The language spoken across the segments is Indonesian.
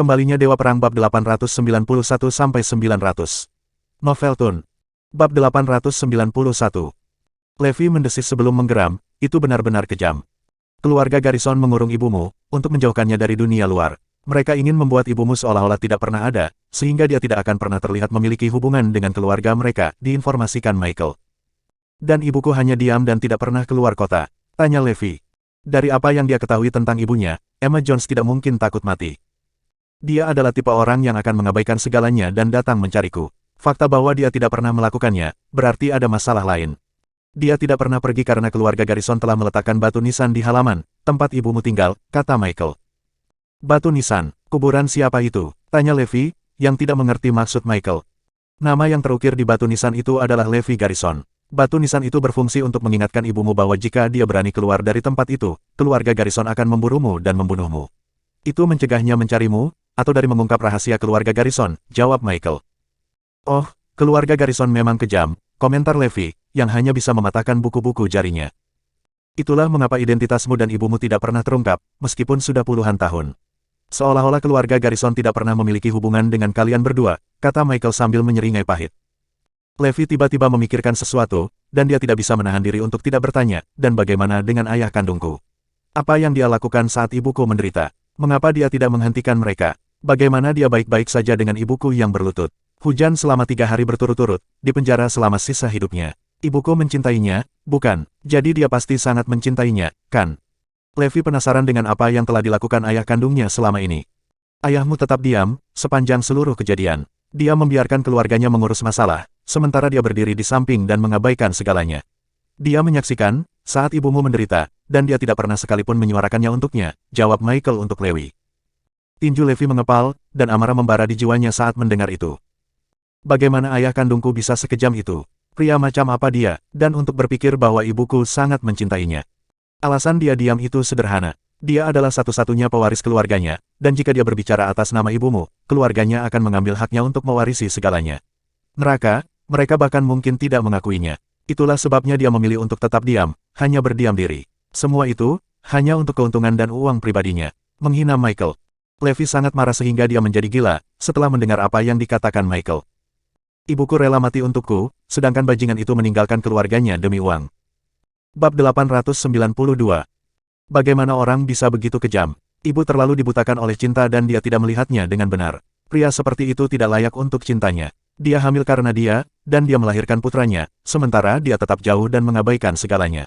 Kembalinya Dewa Perang bab 891-900. Novel Tun. Bab 891. Levi mendesis sebelum menggeram, itu benar-benar kejam. Keluarga Garrison mengurung ibumu, untuk menjauhkannya dari dunia luar. Mereka ingin membuat ibumu seolah-olah tidak pernah ada, sehingga dia tidak akan pernah terlihat memiliki hubungan dengan keluarga mereka, diinformasikan Michael. Dan ibuku hanya diam dan tidak pernah keluar kota, tanya Levi. Dari apa yang dia ketahui tentang ibunya, Emma Jones tidak mungkin takut mati. Dia adalah tipe orang yang akan mengabaikan segalanya dan datang mencariku. Fakta bahwa dia tidak pernah melakukannya, berarti ada masalah lain. Dia tidak pernah pergi karena keluarga Garrison telah meletakkan batu nisan di halaman, tempat ibumu tinggal, kata Michael. Batu nisan, kuburan siapa itu? Tanya Levi, yang tidak mengerti maksud Michael. Nama yang terukir di batu nisan itu adalah Levi Garrison. Batu nisan itu berfungsi untuk mengingatkan ibumu bahwa jika dia berani keluar dari tempat itu, keluarga Garrison akan memburumu dan membunuhmu. Itu mencegahnya mencarimu, atau dari mengungkap rahasia keluarga Garrison, jawab Michael. Oh, keluarga Garrison memang kejam, komentar Levi, yang hanya bisa mematahkan buku-buku jarinya. Itulah mengapa identitasmu dan ibumu tidak pernah terungkap, meskipun sudah puluhan tahun. Seolah-olah keluarga Garrison tidak pernah memiliki hubungan dengan kalian berdua, kata Michael sambil menyeringai pahit. Levi tiba-tiba memikirkan sesuatu, dan dia tidak bisa menahan diri untuk tidak bertanya, dan bagaimana dengan ayah kandungku? Apa yang dia lakukan saat ibuku menderita? Mengapa dia tidak menghentikan mereka? Bagaimana dia baik-baik saja dengan ibuku yang berlutut? Hujan selama 3 hari berturut-turut, di penjara selama sisa hidupnya. Ibuku mencintainya, bukan? Jadi dia pasti sangat mencintainya, kan? Levi penasaran dengan apa yang telah dilakukan ayah kandungnya selama ini. Ayahmu tetap diam, sepanjang seluruh kejadian. Dia membiarkan keluarganya mengurus masalah, sementara dia berdiri di samping dan mengabaikan segalanya. Dia menyaksikan, saat ibumu menderita, dan dia tidak pernah sekalipun menyuarakannya untuknya, jawab Michael untuk Levi. Tinju Levi mengepal, dan amarah membara di jiwanya saat mendengar itu. Bagaimana ayah kandungku bisa sekejam itu? Pria macam apa dia, dan untuk berpikir bahwa ibuku sangat mencintainya. Alasan dia diam itu sederhana. Dia adalah satu-satunya pewaris keluarganya, dan jika dia berbicara atas nama ibumu, keluarganya akan mengambil haknya untuk mewarisi segalanya. Neraka, mereka bahkan mungkin tidak mengakuinya. Itulah sebabnya dia memilih untuk tetap diam, hanya berdiam diri. Semua itu, hanya untuk keuntungan dan uang pribadinya. Menghina Michael. Levi sangat marah sehingga dia menjadi gila, setelah mendengar apa yang dikatakan Michael. Ibuku rela mati untukku, sedangkan bajingan itu meninggalkan keluarganya demi uang. Bab 892. Bagaimana orang bisa begitu kejam? Ibu terlalu dibutakan oleh cinta dan dia tidak melihatnya dengan benar. Pria seperti itu tidak layak untuk cintanya. Dia hamil karena dia, dan dia melahirkan putranya, sementara dia tetap jauh dan mengabaikan segalanya.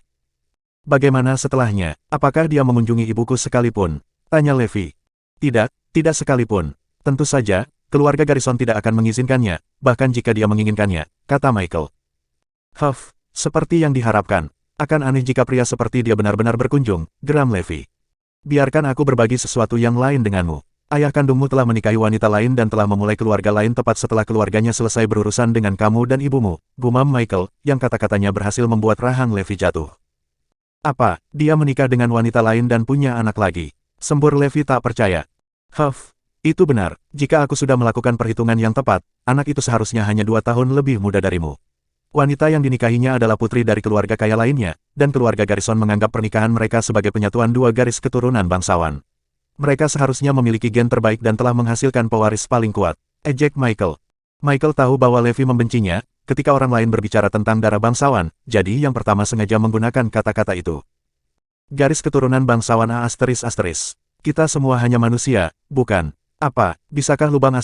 Bagaimana setelahnya? Apakah dia mengunjungi ibuku sekalipun? Tanya Levi. Tidak sekalipun. Tentu saja, keluarga Garrison tidak akan mengizinkannya, bahkan jika dia menginginkannya, kata Michael. Seperti yang diharapkan. Akan aneh jika pria seperti dia benar-benar berkunjung, geram Levi. Biarkan aku berbagi sesuatu yang lain denganmu. Ayah kandungmu telah menikahi wanita lain dan telah memulai keluarga lain tepat setelah keluarganya selesai berurusan dengan kamu dan ibumu, gumam Michael, yang kata-katanya berhasil membuat rahang Levi jatuh. Apa, dia menikah dengan wanita lain dan punya anak lagi? Sembur Levi tak percaya. Itu benar. Jika aku sudah melakukan perhitungan yang tepat, anak itu seharusnya hanya 2 tahun lebih muda darimu. Wanita yang dinikahinya adalah putri dari keluarga kaya lainnya, dan keluarga Garrison menganggap pernikahan mereka sebagai penyatuan 2 garis keturunan bangsawan. Mereka seharusnya memiliki gen terbaik dan telah menghasilkan pewaris paling kuat, ejek Michael. Michael tahu bahwa Levi membencinya, ketika orang lain berbicara tentang darah bangsawan, jadi yang pertama sengaja menggunakan kata-kata itu. Garis keturunan bangsawan A***. Kita semua hanya manusia, bukan? Apa, bisakah lubang ***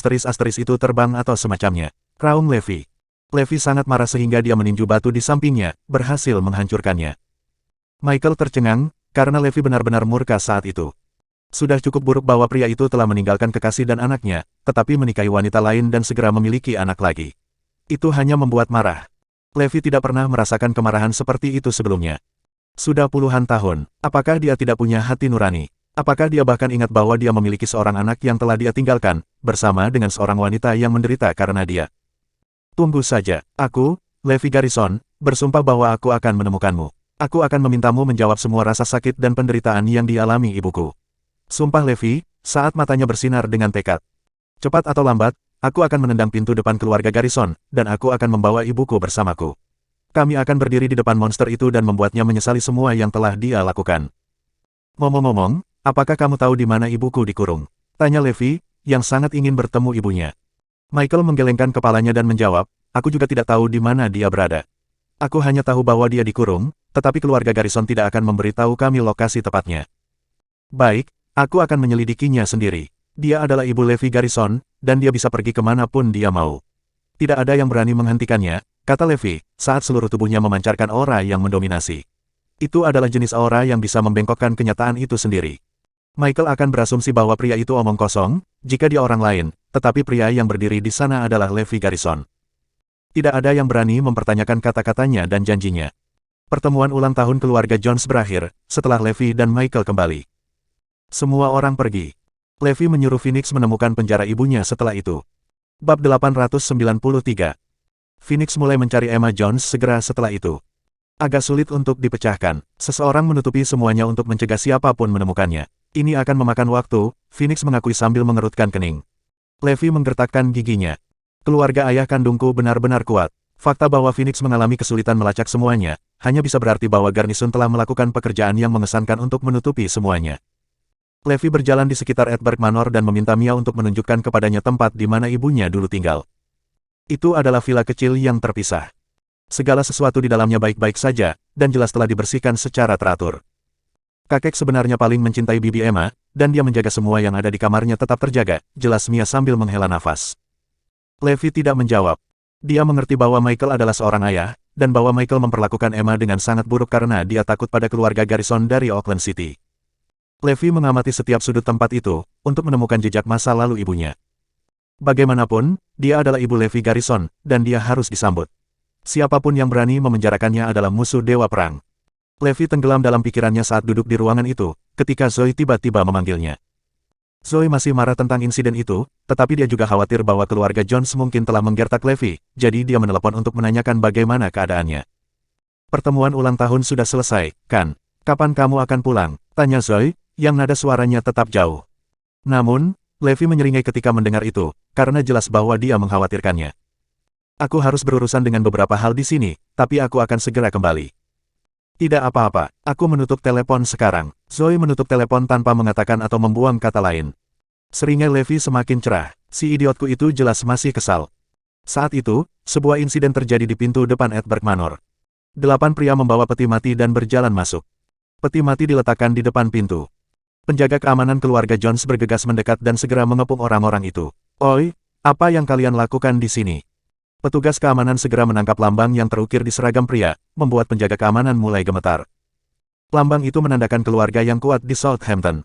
itu terbang atau semacamnya? Raung Levi. Levi sangat marah sehingga dia meninju batu di sampingnya, berhasil menghancurkannya. Michael tercengang, karena Levi benar-benar murka saat itu. Sudah cukup buruk bahwa pria itu telah meninggalkan kekasih dan anaknya, tetapi menikahi wanita lain dan segera memiliki anak lagi. Itu hanya membuat marah. Levi tidak pernah merasakan kemarahan seperti itu sebelumnya. Sudah puluhan tahun, apakah dia tidak punya hati nurani? Apakah dia bahkan ingat bahwa dia memiliki seorang anak yang telah dia tinggalkan, bersama dengan seorang wanita yang menderita karena dia? Tunggu saja, aku, Levi Garrison, bersumpah bahwa aku akan menemukanmu. Aku akan memintamu menjawab semua rasa sakit dan penderitaan yang dialami ibuku. Sumpah Levi, saat matanya bersinar dengan tekad. Cepat atau lambat, aku akan menendang pintu depan keluarga Garrison, dan aku akan membawa ibuku bersamaku. Kami akan berdiri di depan monster itu dan membuatnya menyesali semua yang telah dia lakukan. Ngomong-ngomong, apakah kamu tahu di mana ibuku dikurung? Tanya Levi, yang sangat ingin bertemu ibunya. Michael menggelengkan kepalanya dan menjawab, aku juga tidak tahu di mana dia berada. Aku hanya tahu bahwa dia dikurung, tetapi keluarga Garrison tidak akan memberitahu kami lokasi tepatnya. Baik, aku akan menyelidikinya sendiri. Dia adalah ibu Levi Garrison, dan dia bisa pergi kemanapun dia mau. Tidak ada yang berani menghentikannya, kata Levi, saat seluruh tubuhnya memancarkan aura yang mendominasi. Itu adalah jenis aura yang bisa membengkokkan kenyataan itu sendiri. Michael akan berasumsi bahwa pria itu omong kosong, jika dia orang lain, tetapi pria yang berdiri di sana adalah Levi Garrison. Tidak ada yang berani mempertanyakan kata-katanya dan janjinya. Pertemuan ulang tahun keluarga Jones berakhir, setelah Levi dan Michael kembali. Semua orang pergi. Levi menyuruh Phoenix menemukan penjara ibunya setelah itu. Bab 893. Phoenix mulai mencari Emma Jones segera setelah itu. Agak sulit untuk dipecahkan, seseorang menutupi semuanya untuk mencegah siapapun menemukannya. Ini akan memakan waktu, Phoenix mengakui sambil mengerutkan kening. Levi menggertakkan giginya. Keluarga ayah kandungku benar-benar kuat. Fakta bahwa Phoenix mengalami kesulitan melacak semuanya, hanya bisa berarti bahwa Garnison telah melakukan pekerjaan yang mengesankan untuk menutupi semuanya. Levi berjalan di sekitar Edberg Manor dan meminta Mia untuk menunjukkan kepadanya tempat di mana ibunya dulu tinggal. Itu adalah villa kecil yang terpisah. Segala sesuatu di dalamnya baik-baik saja, dan jelas telah dibersihkan secara teratur. Kakek sebenarnya paling mencintai bibi Emma, dan dia menjaga semua yang ada di kamarnya tetap terjaga, jelas Mia sambil menghela nafas. Levi tidak menjawab. Dia mengerti bahwa Michael adalah seorang ayah, dan bahwa Michael memperlakukan Emma dengan sangat buruk karena dia takut pada keluarga Garrison dari Oakland City. Levi mengamati setiap sudut tempat itu, untuk menemukan jejak masa lalu ibunya. Bagaimanapun, dia adalah ibu Levi Garrison, dan dia harus disambut. Siapapun yang berani memenjarakannya adalah musuh dewa perang. Levi tenggelam dalam pikirannya saat duduk di ruangan itu, ketika Zoe tiba-tiba memanggilnya. Zoe masih marah tentang insiden itu, tetapi dia juga khawatir bahwa keluarga Jones mungkin telah menggertak Levi, jadi dia menelepon untuk menanyakan bagaimana keadaannya. Pertemuan ulang tahun sudah selesai, kan? Kapan kamu akan pulang? Tanya Zoe, yang nada suaranya tetap jauh. Namun, Levi menyeringai ketika mendengar itu, karena jelas bahwa dia mengkhawatirkannya. Aku harus berurusan dengan beberapa hal di sini, tapi aku akan segera kembali. Tidak apa-apa, aku menutup telepon sekarang. Zoe menutup telepon tanpa mengatakan atau membuang kata lain. Seringai Levi semakin cerah, si idiotku itu jelas masih kesal. Saat itu, sebuah insiden terjadi di pintu depan Edberg Manor. 8 pria membawa peti mati dan berjalan masuk. Peti mati diletakkan di depan pintu. Penjaga keamanan keluarga Jones bergegas mendekat dan segera mengepung orang-orang itu. Oi, apa yang kalian lakukan di sini? Petugas keamanan segera menangkap lambang yang terukir di seragam pria, membuat penjaga keamanan mulai gemetar. Lambang itu menandakan keluarga yang kuat di Southampton.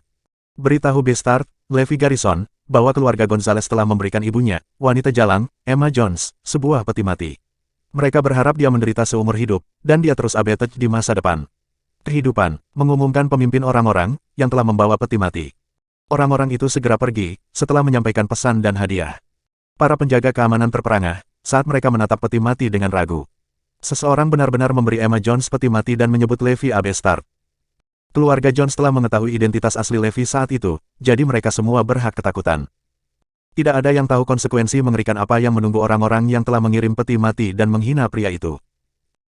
Beritahu Bastard, Levi Garrison, bahwa keluarga Gonzales telah memberikan ibunya, wanita jalang, Emma Jones, sebuah peti mati. Mereka berharap dia menderita seumur hidup, dan dia terus abeted di masa depan. Kehidupan, mengumumkan pemimpin orang-orang, yang telah membawa peti mati. Orang-orang itu segera pergi, setelah menyampaikan pesan dan hadiah. Para penjaga keamanan terperangah, saat mereka menatap peti mati dengan ragu. Seseorang benar-benar memberi Emma Jones peti mati dan menyebut Levi A. Bastard. Keluarga Jones telah mengetahui identitas asli Levi saat itu, jadi mereka semua berhak ketakutan. Tidak ada yang tahu konsekuensi mengerikan apa yang menunggu orang-orang yang telah mengirim peti mati dan menghina pria itu.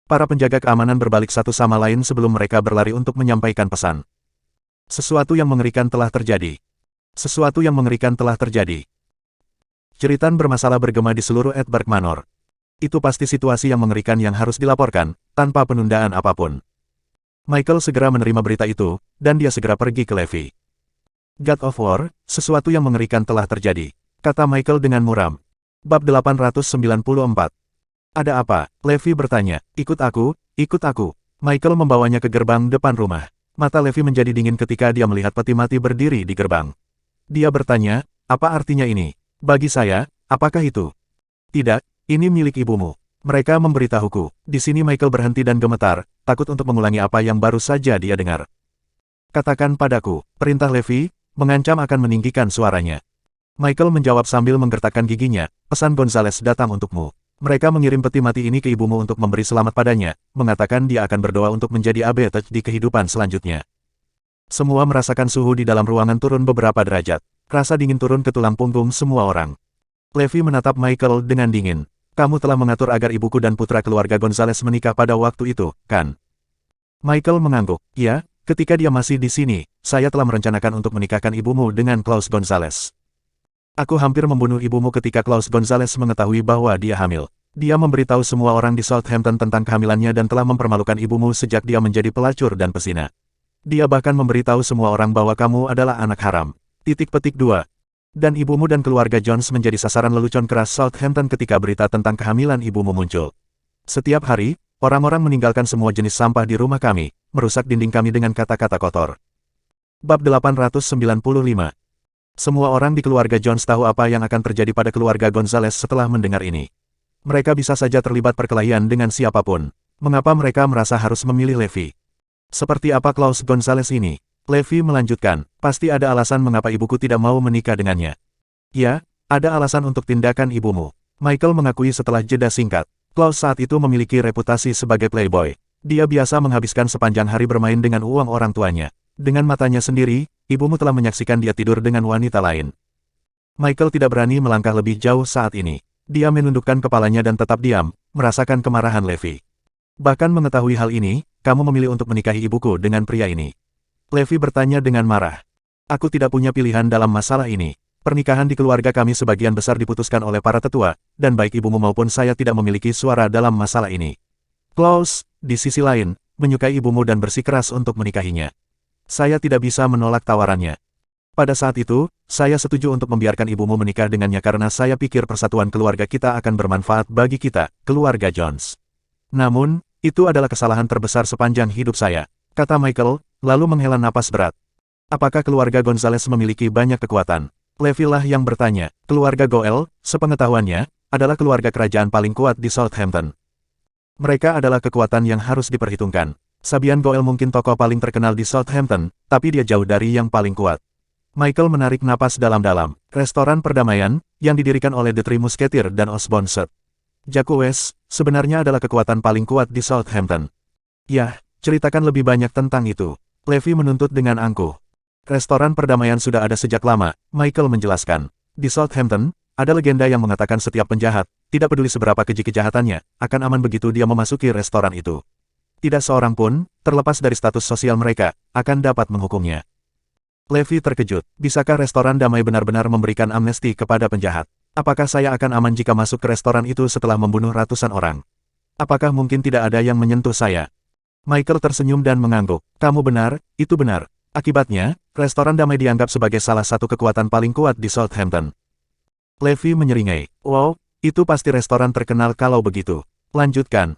Para penjaga keamanan berbalik satu sama lain sebelum mereka berlari untuk menyampaikan pesan. Sesuatu yang mengerikan telah terjadi. Sesuatu yang mengerikan telah terjadi. Jeritan bermasalah bergema di seluruh Edberg Manor. Itu pasti situasi yang mengerikan yang harus dilaporkan, tanpa penundaan apapun. Michael segera menerima berita itu, dan dia segera pergi ke Levi. God of War, sesuatu yang mengerikan telah terjadi, kata Michael dengan muram. Bab 894. Ada apa? Levi bertanya. Ikut aku, ikut aku. Michael membawanya ke gerbang depan rumah. Mata Levi menjadi dingin ketika dia melihat peti mati berdiri di gerbang. Dia bertanya, apa artinya ini? Bagi saya, apakah itu? Tidak, ini milik ibumu. Mereka memberitahuku. Di sini Michael berhenti dan gemetar, takut untuk mengulangi apa yang baru saja dia dengar. Katakan padaku, perintah Levi, mengancam akan meninggikan suaranya. Michael menjawab sambil menggertakkan giginya, pesan Gonzales datang untukmu. Mereka mengirim peti mati ini ke ibumu untuk memberi selamat padanya, mengatakan dia akan berdoa untuk menjadi abeted di kehidupan selanjutnya. Semua merasakan suhu di dalam ruangan turun beberapa derajat. Rasa dingin turun ke tulang punggung semua orang. Levi menatap Michael dengan dingin. Kamu telah mengatur agar ibuku dan putra keluarga Gonzales menikah pada waktu itu, kan? Michael mengangguk. Ya, ketika dia masih di sini, saya telah merencanakan untuk menikahkan ibumu dengan Klaus Gonzales. Aku hampir membunuh ibumu ketika Klaus Gonzales mengetahui bahwa dia hamil. Dia memberitahu semua orang di Southampton tentang kehamilannya dan telah mempermalukan ibumu sejak dia menjadi pelacur dan pesina. Dia bahkan memberitahu semua orang bahwa kamu adalah anak haram. Titik petik 2. Dan ibumu dan keluarga Jones menjadi sasaran lelucon keras Southampton ketika berita tentang kehamilan ibumu muncul. Setiap hari, orang-orang meninggalkan semua jenis sampah di rumah kami, merusak dinding kami dengan kata-kata kotor. Bab 895. Semua orang di keluarga Jones tahu apa yang akan terjadi pada keluarga Gonzales setelah mendengar ini. Mereka bisa saja terlibat perkelahian dengan siapapun. Mengapa mereka merasa harus memilih Levi? Seperti apa Klaus Gonzales ini? Levi melanjutkan, pasti ada alasan mengapa ibuku tidak mau menikah dengannya. Ya, ada alasan untuk tindakan ibumu. Michael mengakui setelah jeda singkat. Klaus saat itu memiliki reputasi sebagai playboy. Dia biasa menghabiskan sepanjang hari bermain dengan uang orang tuanya. Dengan matanya sendiri, ibumu telah menyaksikan dia tidur dengan wanita lain. Michael tidak berani melangkah lebih jauh saat ini. Dia menundukkan kepalanya dan tetap diam, merasakan kemarahan Levi. Bahkan mengetahui hal ini, kamu memilih untuk menikahi ibuku dengan pria ini. Levi bertanya dengan marah. Aku tidak punya pilihan dalam masalah ini. Pernikahan di keluarga kami sebagian besar diputuskan oleh para tetua, dan baik ibumu maupun saya tidak memiliki suara dalam masalah ini. Klaus, di sisi lain, menyukai ibumu dan bersikeras untuk menikahinya. Saya tidak bisa menolak tawarannya. Pada saat itu, saya setuju untuk membiarkan ibumu menikah dengannya karena saya pikir persatuan keluarga kita akan bermanfaat bagi kita, keluarga Jones. Namun, itu adalah kesalahan terbesar sepanjang hidup saya, kata Michael, lalu menghela napas berat. Apakah keluarga Gonzales memiliki banyak kekuatan? Levi lah yang bertanya. Keluarga Goel, sepengetahuannya, adalah keluarga kerajaan paling kuat di Southampton. Mereka adalah kekuatan yang harus diperhitungkan. Sabian Goel mungkin tokoh paling terkenal di Southampton, tapi dia jauh dari yang paling kuat. Michael menarik napas dalam-dalam. Restoran perdamaian, yang didirikan oleh The Three Musketeer dan Osborne Sut. Jacques, sebenarnya adalah kekuatan paling kuat di Southampton. Yah, ceritakan lebih banyak tentang itu. Levi menuntut dengan angkuh. Restoran perdamaian sudah ada sejak lama, Michael menjelaskan. Di Southampton, ada legenda yang mengatakan setiap penjahat, tidak peduli seberapa keji kejahatannya, akan aman begitu dia memasuki restoran itu. Tidak seorang pun, terlepas dari status sosial mereka, akan dapat menghukumnya. Levi terkejut. Bisakah restoran damai benar-benar memberikan amnesti kepada penjahat? Apakah saya akan aman jika masuk ke restoran itu setelah membunuh ratusan orang? Apakah mungkin tidak ada yang menyentuh saya? Michael tersenyum dan mengangguk. Kamu benar, itu benar. Akibatnya, restoran damai dianggap sebagai salah satu kekuatan paling kuat di Southampton. Levi menyeringai. Wow, itu pasti restoran terkenal kalau begitu. Lanjutkan.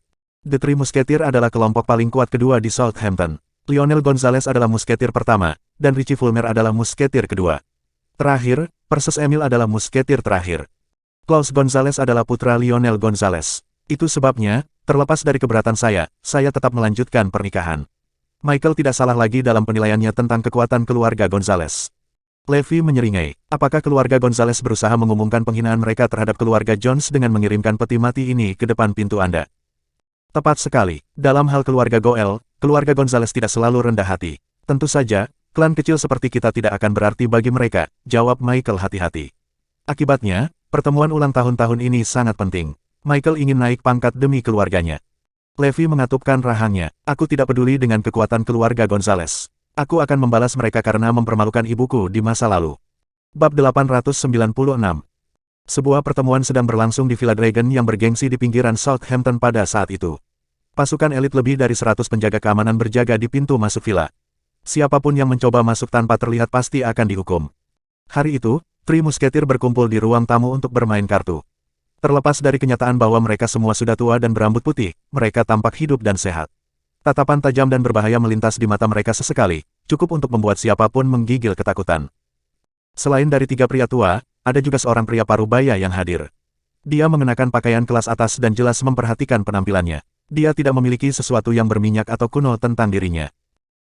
The Three Musketeer adalah kelompok paling kuat kedua di Southampton. Lionel Gonzales adalah musketir pertama, dan Richie Fulmer adalah musketir kedua. Terakhir, Persis Emil adalah musketir terakhir. Klaus Gonzales adalah putra Lionel Gonzales. Itu sebabnya, terlepas dari keberatan saya tetap melanjutkan pernikahan. Michael tidak salah lagi dalam penilaiannya tentang kekuatan keluarga Gonzales. Levi menyeringai. Apakah keluarga Gonzales berusaha mengumumkan penghinaan mereka terhadap keluarga Jones dengan mengirimkan peti mati ini ke depan pintu Anda? Tepat sekali. Dalam hal keluarga Goel, keluarga Gonzales tidak selalu rendah hati. Tentu saja, klan kecil seperti kita tidak akan berarti bagi mereka, jawab Michael hati-hati. Akibatnya, pertemuan ulang tahun ini sangat penting. Michael ingin naik pangkat demi keluarganya. Levi mengatupkan rahangnya. Aku tidak peduli dengan kekuatan keluarga Gonzales. Aku akan membalas mereka karena mempermalukan ibuku di masa lalu. Bab 896. Sebuah pertemuan sedang berlangsung di Villa Dragon yang bergengsi di pinggiran Southampton pada saat itu. Pasukan elit lebih dari 100 penjaga keamanan berjaga di pintu masuk villa. Siapapun yang mencoba masuk tanpa terlihat pasti akan dihukum. Hari itu, Three Musketeer berkumpul di ruang tamu untuk bermain kartu. Terlepas dari kenyataan bahwa mereka semua sudah tua dan berambut putih, mereka tampak hidup dan sehat. Tatapan tajam dan berbahaya melintas di mata mereka sesekali, cukup untuk membuat siapapun menggigil ketakutan. Selain dari tiga pria tua, ada juga seorang pria parubaya yang hadir. Dia mengenakan pakaian kelas atas dan jelas memperhatikan penampilannya. Dia tidak memiliki sesuatu yang berminyak atau kuno tentang dirinya.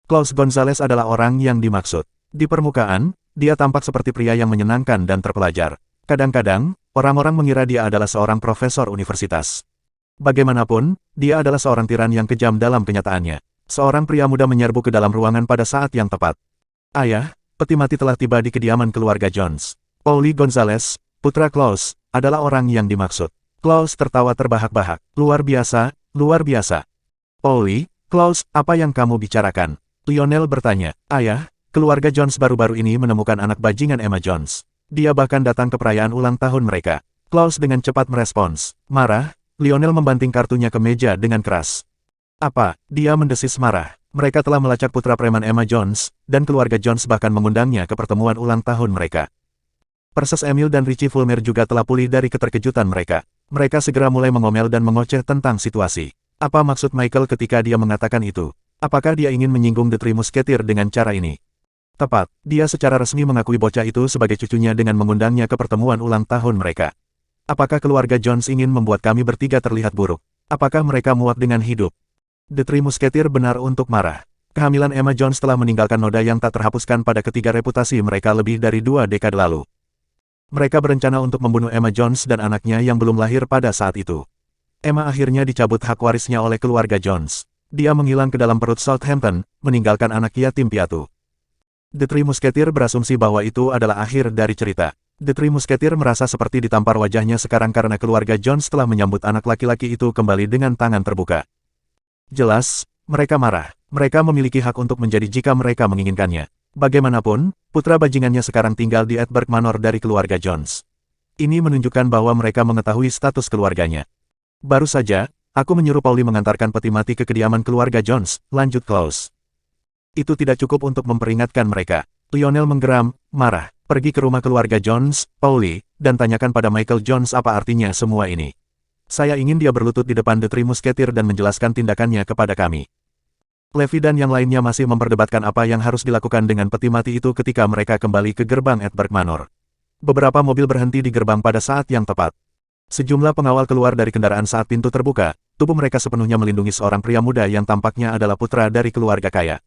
Klaus Gonzales adalah orang yang dimaksud. Di permukaan, dia tampak seperti pria yang menyenangkan dan terpelajar. Kadang-kadang, orang-orang mengira dia adalah seorang profesor universitas. Bagaimanapun, dia adalah seorang tiran yang kejam dalam kenyataannya. Seorang pria muda menyerbu ke dalam ruangan pada saat yang tepat. Ayah, peti mati telah tiba di kediaman keluarga Jones. Pauli Gonzales, putra Klaus, adalah orang yang dimaksud. Klaus tertawa terbahak-bahak. Luar biasa, luar biasa. Pauli, Klaus, apa yang kamu bicarakan? Lionel bertanya. Ayah, keluarga Jones baru-baru ini menemukan anak bajingan Emma Jones. Dia bahkan datang ke perayaan ulang tahun mereka. Klaus dengan cepat merespons. Marah, Lionel membanting kartunya ke meja dengan keras. Apa? Dia mendesis marah. Mereka telah melacak putra preman Emma Jones, dan keluarga Jones bahkan mengundangnya ke pertemuan ulang tahun mereka. Persis Emil dan Richie Fulmer juga telah pulih dari keterkejutan mereka. Mereka segera mulai mengomel dan mengoceh tentang situasi. Apa maksud Michael ketika dia mengatakan itu? Apakah dia ingin menyinggung The Three Musketeer dengan cara ini? Tepat, dia secara resmi mengakui bocah itu sebagai cucunya dengan mengundangnya ke pertemuan ulang tahun mereka. Apakah keluarga Jones ingin membuat kami bertiga terlihat buruk? Apakah mereka muak dengan hidup? The Three Musketeer benar untuk marah. Kehamilan Emma Jones telah meninggalkan noda yang tak terhapuskan pada ketiga reputasi mereka lebih dari 2 dekade lalu. Mereka berencana untuk membunuh Emma Jones dan anaknya yang belum lahir pada saat itu. Emma akhirnya dicabut hak warisnya oleh keluarga Jones. Dia menghilang ke dalam perut Southampton, meninggalkan anak yatim piatu. The Three Musketeer berasumsi bahwa itu adalah akhir dari cerita. The Three Musketeer merasa seperti ditampar wajahnya sekarang karena keluarga Jones telah menyambut anak laki-laki itu kembali dengan tangan terbuka. Jelas, mereka marah. Mereka memiliki hak untuk menjadi jika mereka menginginkannya. Bagaimanapun, putra bajingannya sekarang tinggal di Edberg Manor dari keluarga Jones. Ini menunjukkan bahwa mereka mengetahui status keluarganya. Baru saja, aku menyuruh Pauli mengantarkan peti mati ke kediaman keluarga Jones, lanjut Klaus. Itu tidak cukup untuk memperingatkan mereka. Lionel menggeram, marah. Pergi ke rumah keluarga Jones, Pauli, dan tanyakan pada Michael Jones apa artinya semua ini. Saya ingin dia berlutut di depan The Three Musketeer dan menjelaskan tindakannya kepada kami. Levi dan yang lainnya masih memperdebatkan apa yang harus dilakukan dengan peti mati itu ketika mereka kembali ke gerbang Edberg Manor. Beberapa mobil berhenti di gerbang pada saat yang tepat. Sejumlah pengawal keluar dari kendaraan saat pintu terbuka, tubuh mereka sepenuhnya melindungi seorang pria muda yang tampaknya adalah putra dari keluarga kaya.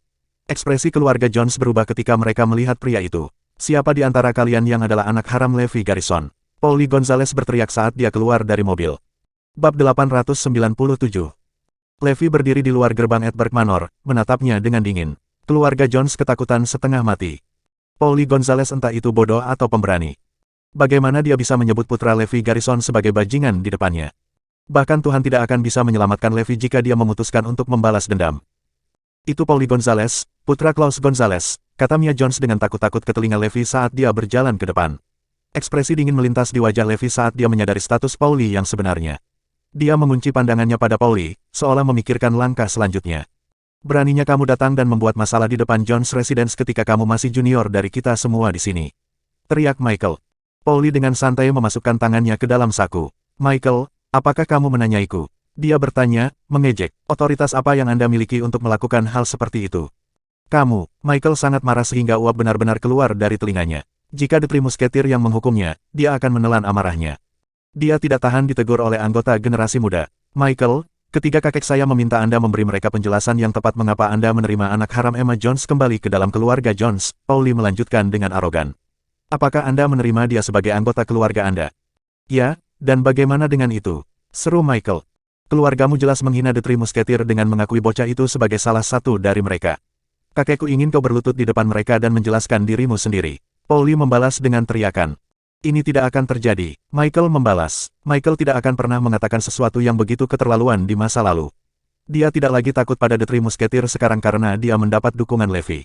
Ekspresi keluarga Jones berubah ketika mereka melihat pria itu. Siapa di antara kalian yang adalah anak haram Levi Garrison? Pauli Gonzales berteriak saat dia keluar dari mobil. Bab 897. Levi berdiri di luar gerbang Edberg Manor, menatapnya dengan dingin. Keluarga Jones ketakutan setengah mati. Pauli Gonzales entah itu bodoh atau pemberani. Bagaimana dia bisa menyebut putra Levi Garrison sebagai bajingan di depannya? Bahkan Tuhan tidak akan bisa menyelamatkan Levi jika dia memutuskan untuk membalas dendam. Itu Pauli Gonzales, putra Klaus Gonzales, kata Mia Jones dengan takut-takut ke telinga Levi saat dia berjalan ke depan. Ekspresi dingin melintas di wajah Levi saat dia menyadari status Pauli yang sebenarnya. Dia mengunci pandangannya pada Pauli, seolah memikirkan langkah selanjutnya. Beraninya kamu datang dan membuat masalah di depan Jones Residence ketika kamu masih junior dari kita semua di sini. Teriak Michael. Pauli dengan santai memasukkan tangannya ke dalam saku. Michael, apakah kamu menanyaiku? Dia bertanya, mengejek. Otoritas apa yang Anda miliki untuk melakukan hal seperti itu? Kamu, Michael sangat marah sehingga uap benar-benar keluar dari telinganya. Jika The Three Musketeer yang menghukumnya, dia akan menelan amarahnya. Dia tidak tahan ditegur oleh anggota generasi muda. Michael, ketiga kakek saya meminta Anda memberi mereka penjelasan yang tepat mengapa Anda menerima anak haram Emma Jones kembali ke dalam keluarga Jones, Pauli melanjutkan dengan arogan. Apakah Anda menerima dia sebagai anggota keluarga Anda? Ya, dan bagaimana dengan itu? Seru Michael. Keluargamu jelas menghina The Three Musketeer dengan mengakui bocah itu sebagai salah satu dari mereka. Kakekku ingin kau berlutut di depan mereka dan menjelaskan dirimu sendiri. Pauli membalas dengan teriakan. Ini tidak akan terjadi, Michael membalas. Michael tidak akan pernah mengatakan sesuatu yang begitu keterlaluan di masa lalu. Dia tidak lagi takut pada The Three Musketeer sekarang karena dia mendapat dukungan Levi.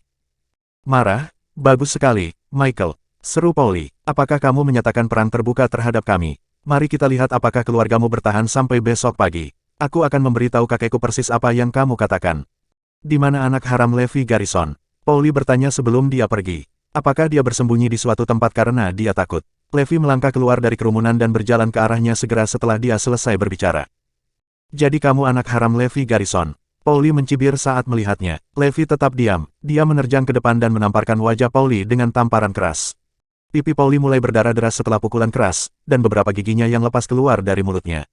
Marah? Bagus sekali, Michael. Seru Pauli. Apakah kamu menyatakan perang terbuka terhadap kami? Mari kita lihat apakah keluargamu bertahan sampai besok pagi. Aku akan memberitahu kakekku persis apa yang kamu katakan. Di mana anak haram Levi Garrison? Pauli bertanya sebelum dia pergi. Apakah dia bersembunyi di suatu tempat karena dia takut? Levi melangkah keluar dari kerumunan dan berjalan ke arahnya segera setelah dia selesai berbicara. Jadi kamu anak haram Levi Garrison. Pauli mencibir saat melihatnya. Levi tetap diam. Dia menerjang ke depan dan menamparkan wajah Pauli dengan tamparan keras. Pipi Pauli mulai berdarah-deras setelah pukulan keras, dan beberapa giginya yang lepas keluar dari mulutnya.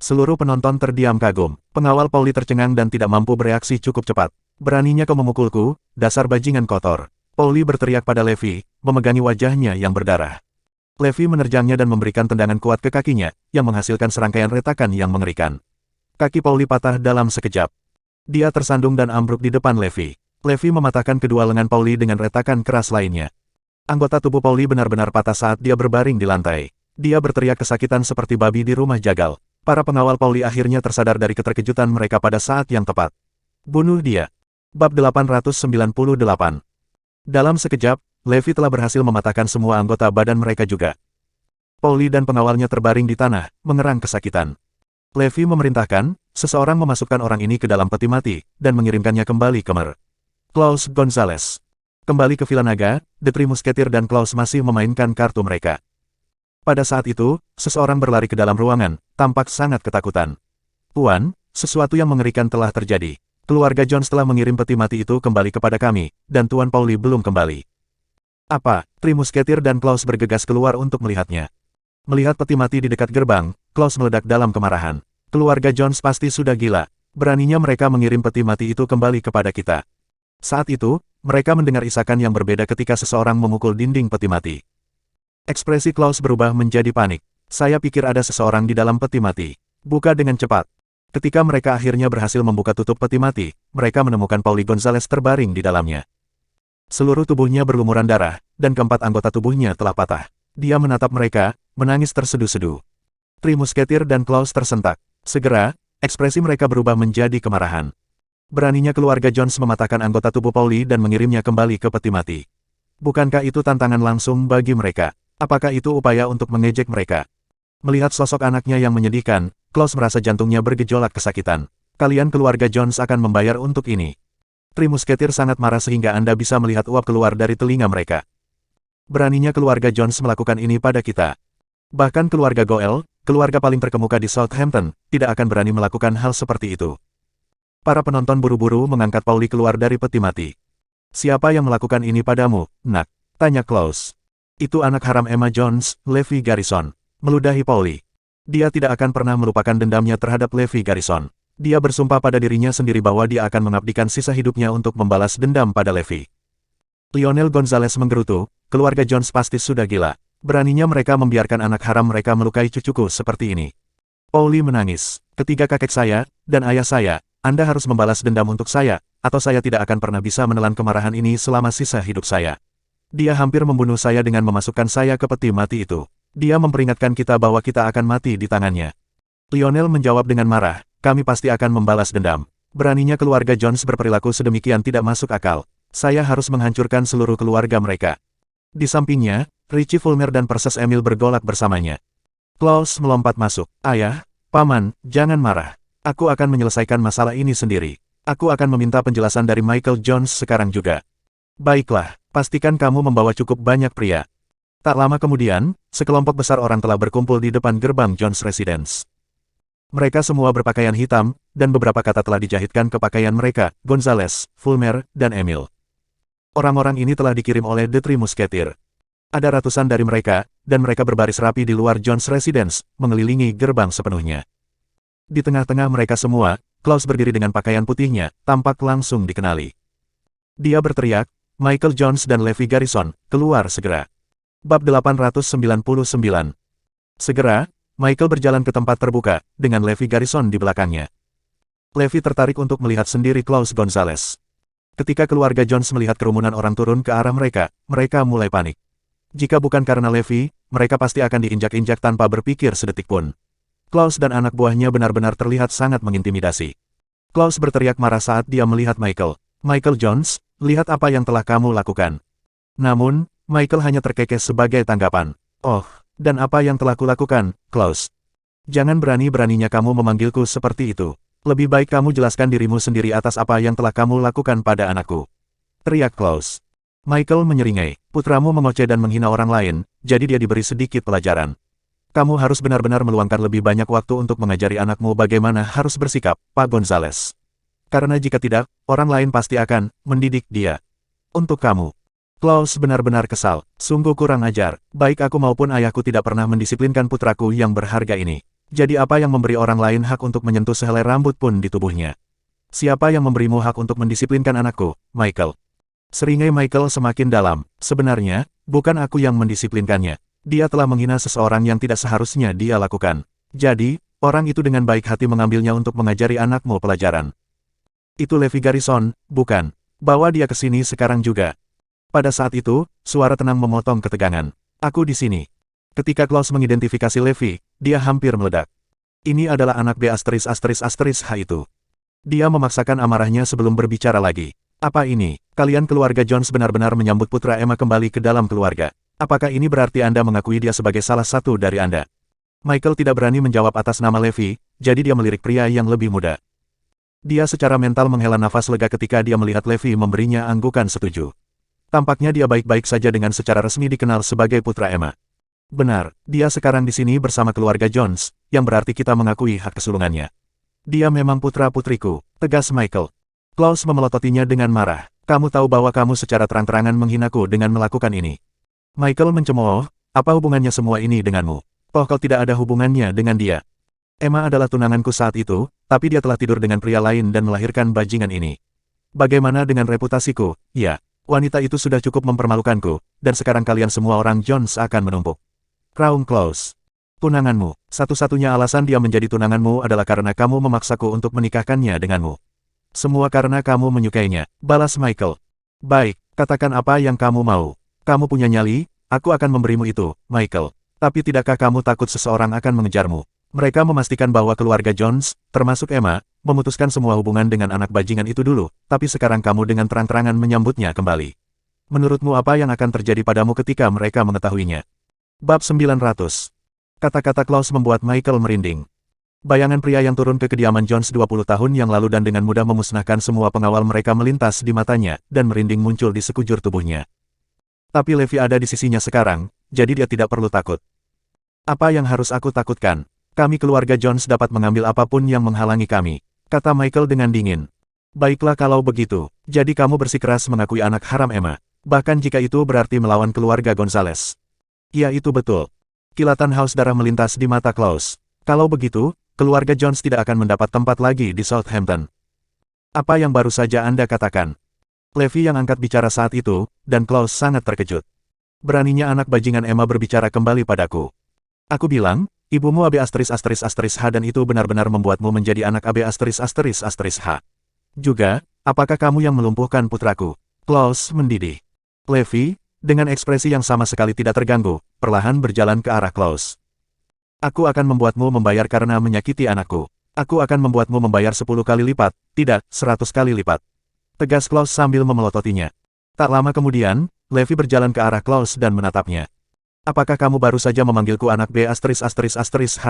Seluruh penonton terdiam kagum. Pengawal Pauli tercengang dan tidak mampu bereaksi cukup cepat. Beraninya kau memukulku, dasar bajingan kotor. Pauli berteriak pada Levi, memegangi wajahnya yang berdarah. Levi menerjangnya dan memberikan tendangan kuat ke kakinya, yang menghasilkan serangkaian retakan yang mengerikan. Kaki Pauli patah dalam sekejap. Dia tersandung dan ambruk di depan Levi. Levi mematahkan kedua lengan Pauli dengan retakan keras lainnya. Anggota tubuh Pauli benar-benar patah saat dia berbaring di lantai. Dia berteriak kesakitan seperti babi di rumah jagal. Para pengawal Pauli akhirnya tersadar dari keterkejutan mereka pada saat yang tepat. Bunuh dia. Bab 898. Dalam sekejap, Levi telah berhasil mematahkan semua anggota badan mereka juga. Pauli dan pengawalnya terbaring di tanah, mengerang kesakitan. Levi memerintahkan, seseorang memasukkan orang ini ke dalam peti mati, dan mengirimkannya kembali ke Mer. Klaus Gonzales. Kembali ke Villa Naga, The Three Musketeer dan Klaus masih memainkan kartu mereka. Pada saat itu, seseorang berlari ke dalam ruangan, tampak sangat ketakutan. Tuan, sesuatu yang mengerikan telah terjadi. Keluarga Jones telah mengirim peti mati itu kembali kepada kami, dan Tuan Pauli belum kembali. Apa? Three Musketeer dan Klaus bergegas keluar untuk melihatnya. Melihat peti mati di dekat gerbang, Klaus meledak dalam kemarahan. Keluarga Jones pasti sudah gila. Beraninya mereka mengirim peti mati itu kembali kepada kita. Saat itu, mereka mendengar isakan yang berbeda ketika seseorang memukul dinding peti mati. Ekspresi Klaus berubah menjadi panik. Saya pikir ada seseorang di dalam peti mati. Buka dengan cepat. Ketika mereka akhirnya berhasil membuka tutup peti mati, mereka menemukan Pauli Gonzales terbaring di dalamnya. Seluruh tubuhnya berlumuran darah, dan keempat anggota tubuhnya telah patah. Dia menatap mereka, menangis terseduh-seduh. Three Musketeer dan Klaus tersentak. Segera, ekspresi mereka berubah menjadi kemarahan. Beraninya keluarga Jones mematahkan anggota tubuh Pauli dan mengirimnya kembali ke peti mati. Bukankah itu tantangan langsung bagi mereka? Apakah itu upaya untuk mengejek mereka? Melihat sosok anaknya yang menyedihkan, Klaus merasa jantungnya bergejolak kesakitan. Kalian keluarga Jones akan membayar untuk ini. Three Musketeer sangat marah sehingga Anda bisa melihat uap keluar dari telinga mereka. Beraninya keluarga Jones melakukan ini pada kita. Bahkan keluarga Goel, keluarga paling terkemuka di Southampton, tidak akan berani melakukan hal seperti itu. Para penonton buru-buru mengangkat Pauli keluar dari peti mati. Siapa yang melakukan ini padamu, nak? Tanya Klaus. Itu anak haram Emma Jones, Levi Garrison. Meludahi Pauli. Dia tidak akan pernah melupakan dendamnya terhadap Levi Garrison. Dia bersumpah pada dirinya sendiri bahwa dia akan mengabdikan sisa hidupnya untuk membalas dendam pada Levi. Lionel Gonzales menggerutu, keluarga Jones pasti sudah gila. Beraninya mereka membiarkan anak haram mereka melukai cucuku seperti ini. Pauli menangis. Ketiga kakek saya, dan ayah saya, Anda harus membalas dendam untuk saya, atau saya tidak akan pernah bisa menelan kemarahan ini selama sisa hidup saya. Dia hampir membunuh saya dengan memasukkan saya ke peti mati itu. Dia memperingatkan kita bahwa kita akan mati di tangannya. Lionel menjawab dengan marah, kami pasti akan membalas dendam. Beraninya keluarga Jones berperilaku sedemikian tidak masuk akal. Saya harus menghancurkan seluruh keluarga mereka. Di sampingnya, Richie Fulmer dan Perses Emil bergolak bersamanya. Klaus melompat masuk. Ayah, paman, jangan marah. Aku akan menyelesaikan masalah ini sendiri. Aku akan meminta penjelasan dari Michael Jones sekarang juga. Baiklah, pastikan kamu membawa cukup banyak pria. Tak lama kemudian, sekelompok besar orang telah berkumpul di depan gerbang Jones Residence. Mereka semua berpakaian hitam, dan beberapa kata telah dijahitkan ke pakaian mereka, Gonzales, Fulmer, dan Emil. Orang-orang ini telah dikirim oleh The Three Musketeer. Ada ratusan dari mereka, dan mereka berbaris rapi di luar Jones Residence, mengelilingi gerbang sepenuhnya. Di tengah-tengah mereka semua, Klaus berdiri dengan pakaian putihnya, tampak langsung dikenali. Dia berteriak, Michael Jones dan Levi Garrison, keluar segera. Bab 899. Segera, Michael berjalan ke tempat terbuka, dengan Levi Garrison di belakangnya. Levi tertarik untuk melihat sendiri Klaus Gonzales. Ketika keluarga Jones melihat kerumunan orang turun ke arah mereka, mereka mulai panik. Jika bukan karena Levi, mereka pasti akan diinjak-injak tanpa berpikir sedetik pun. Klaus dan anak buahnya benar-benar terlihat sangat mengintimidasi. Klaus berteriak marah saat dia melihat Michael. Michael Jones, lihat apa yang telah kamu lakukan. Namun, Michael hanya terkekeh sebagai tanggapan. Oh, dan apa yang telah kulakukan, Klaus? Jangan berani-beraninya kamu memanggilku seperti itu. Lebih baik kamu jelaskan dirimu sendiri atas apa yang telah kamu lakukan pada anakku. Teriak Klaus. Michael menyeringai, putramu mengoceh dan menghina orang lain, jadi dia diberi sedikit pelajaran. Kamu harus benar-benar meluangkan lebih banyak waktu untuk mengajari anakmu bagaimana harus bersikap, Pak Gonzales. Karena jika tidak, orang lain pasti akan mendidik dia. Untuk kamu. Klaus benar-benar kesal. Sungguh kurang ajar. Baik aku maupun ayahku tidak pernah mendisiplinkan putraku yang berharga ini. Jadi apa yang memberi orang lain hak untuk menyentuh sehelai rambut pun di tubuhnya? Siapa yang memberimu hak untuk mendisiplinkan anakku, Michael? Seringai Michael semakin dalam. Sebenarnya, bukan aku yang mendisiplinkannya. Dia telah menghina seseorang yang tidak seharusnya dia lakukan. Jadi, orang itu dengan baik hati mengambilnya untuk mengajari anakmu pelajaran. Itu Levi Garrison, bukan? Bawa dia ke sini sekarang juga. Pada saat itu, suara tenang memotong ketegangan. Aku di sini. Ketika Klaus mengidentifikasi Levi, dia hampir meledak. Ini adalah anak B***H itu. Dia memaksakan amarahnya sebelum berbicara lagi. Apa ini? Kalian keluarga Jones benar-benar menyambut putra Emma kembali ke dalam keluarga. Apakah ini berarti Anda mengakui dia sebagai salah satu dari Anda? Michael tidak berani menjawab atas nama Levi, jadi dia melirik pria yang lebih muda. Dia secara mental menghela nafas lega ketika dia melihat Levi memberinya anggukan setuju. Tampaknya dia baik-baik saja dengan secara resmi dikenal sebagai putra Emma. Benar, dia sekarang di sini bersama keluarga Jones, yang berarti kita mengakui hak kesulungannya. Dia memang putra-putriku, tegas Michael. Klaus memelototinya dengan marah. Kamu tahu bahwa kamu secara terang-terangan menghinaku dengan melakukan ini. Michael mencemooh, apa hubungannya semua ini denganmu? Toh kau tidak ada hubungannya dengan dia. Emma adalah tunanganku saat itu, tapi dia telah tidur dengan pria lain dan melahirkan bajingan ini. Bagaimana dengan reputasiku? Ya, wanita itu sudah cukup mempermalukanku, dan sekarang kalian semua orang Jones akan menumpuk. Raung Klaus. Tunanganmu. Satu-satunya alasan dia menjadi tunanganmu adalah karena kamu memaksaku untuk menikahkannya denganmu. Semua karena kamu menyukainya, balas Michael. Baik, katakan apa yang kamu mau. Kamu punya nyali, aku akan memberimu itu, Michael. Tapi tidakkah kamu takut seseorang akan mengejarmu? Mereka memastikan bahwa keluarga Jones, termasuk Emma, memutuskan semua hubungan dengan anak bajingan itu dulu, tapi sekarang kamu dengan terang-terangan menyambutnya kembali. Menurutmu apa yang akan terjadi padamu ketika mereka mengetahuinya? Bab 900. Kata-kata Klaus membuat Michael merinding. Bayangan pria yang turun ke kediaman Jones 20 tahun yang lalu dan dengan mudah memusnahkan semua pengawal mereka melintas di matanya, dan merinding muncul di sekujur tubuhnya. Tapi Levi ada di sisinya sekarang, jadi dia tidak perlu takut. Apa yang harus aku takutkan? Kami keluarga Jones dapat mengambil apapun yang menghalangi kami, kata Michael dengan dingin. Baiklah kalau begitu, jadi kamu bersikeras mengakui anak haram Emma, bahkan jika itu berarti melawan keluarga Gonzales. Ya itu betul. Kilatan haus darah melintas di mata Klaus. Kalau begitu, keluarga Jones tidak akan mendapat tempat lagi di Southampton. Apa yang baru saja Anda katakan? Levi yang angkat bicara saat itu, dan Klaus sangat terkejut. Beraninya anak bajingan Emma berbicara kembali padaku. Aku bilang, ibumu AB**H dan itu benar-benar membuatmu menjadi anak AB**H. Juga, apakah kamu yang melumpuhkan putraku? Klaus mendidih. Levi, dengan ekspresi yang sama sekali tidak terganggu, perlahan berjalan ke arah Klaus. Aku akan membuatmu membayar karena menyakiti anakku. Aku akan membuatmu membayar 10 kali lipat, tidak, 100 kali lipat. Tegas Klaus sambil memelototinya. Tak lama kemudian, Levi berjalan ke arah Klaus dan menatapnya. Apakah kamu baru saja memanggilku anak B***H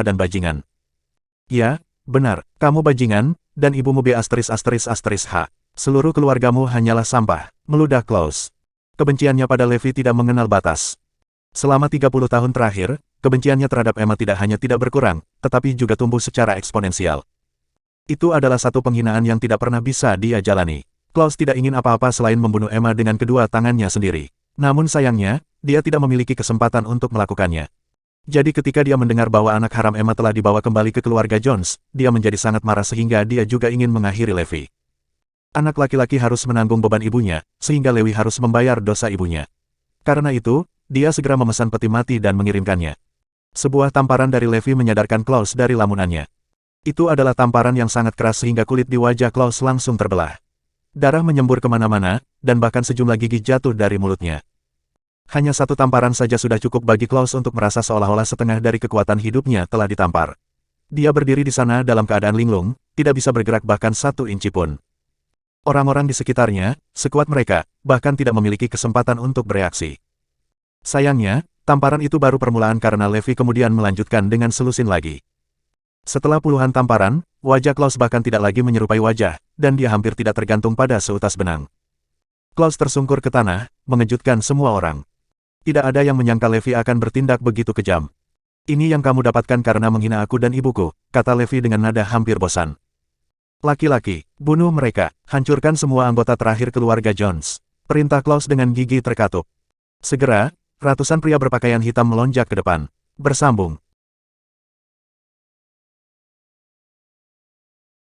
dan bajingan? Ya, benar, kamu bajingan, dan ibumu B***H. Seluruh keluargamu hanyalah sampah, meludah Klaus. Kebenciannya pada Levi tidak mengenal batas. Selama 30 tahun terakhir, kebenciannya terhadap Emma tidak hanya tidak berkurang, tetapi juga tumbuh secara eksponensial. Itu adalah satu penghinaan yang tidak pernah bisa dia jalani. Klaus tidak ingin apa-apa selain membunuh Emma dengan kedua tangannya sendiri. Namun sayangnya, dia tidak memiliki kesempatan untuk melakukannya. Jadi ketika dia mendengar bahwa anak haram Emma telah dibawa kembali ke keluarga Jones, dia menjadi sangat marah sehingga dia juga ingin mengakhiri Levi. Anak laki-laki harus menanggung beban ibunya, sehingga Levi harus membayar dosa ibunya. Karena itu, dia segera memesan peti mati dan mengirimkannya. Sebuah tamparan dari Levi menyadarkan Klaus dari lamunannya. Itu adalah tamparan yang sangat keras sehingga kulit di wajah Klaus langsung terbelah. Darah menyembur kemana-mana, dan bahkan sejumlah gigi jatuh dari mulutnya. Hanya satu tamparan saja sudah cukup bagi Klaus untuk merasa seolah-olah setengah dari kekuatan hidupnya telah ditampar. Dia berdiri di sana dalam keadaan linglung, tidak bisa bergerak bahkan 1 inci pun. Orang-orang di sekitarnya, sekuat mereka, bahkan tidak memiliki kesempatan untuk bereaksi. Sayangnya, tamparan itu baru permulaan karena Levi kemudian melanjutkan dengan selusin lagi. Setelah puluhan tamparan, wajah Klaus bahkan tidak lagi menyerupai wajah, dan dia hampir tidak tergantung pada seutas benang. Klaus tersungkur ke tanah, mengejutkan semua orang. Tidak ada yang menyangka Levi akan bertindak begitu kejam. Ini yang kamu dapatkan karena menghina aku dan ibuku, kata Levi dengan nada hampir bosan. Laki-laki, bunuh mereka, hancurkan semua anggota terakhir keluarga Jones. Perintah Klaus dengan gigi terkatup. Segera, ratusan pria berpakaian hitam melonjak ke depan. Bersambung.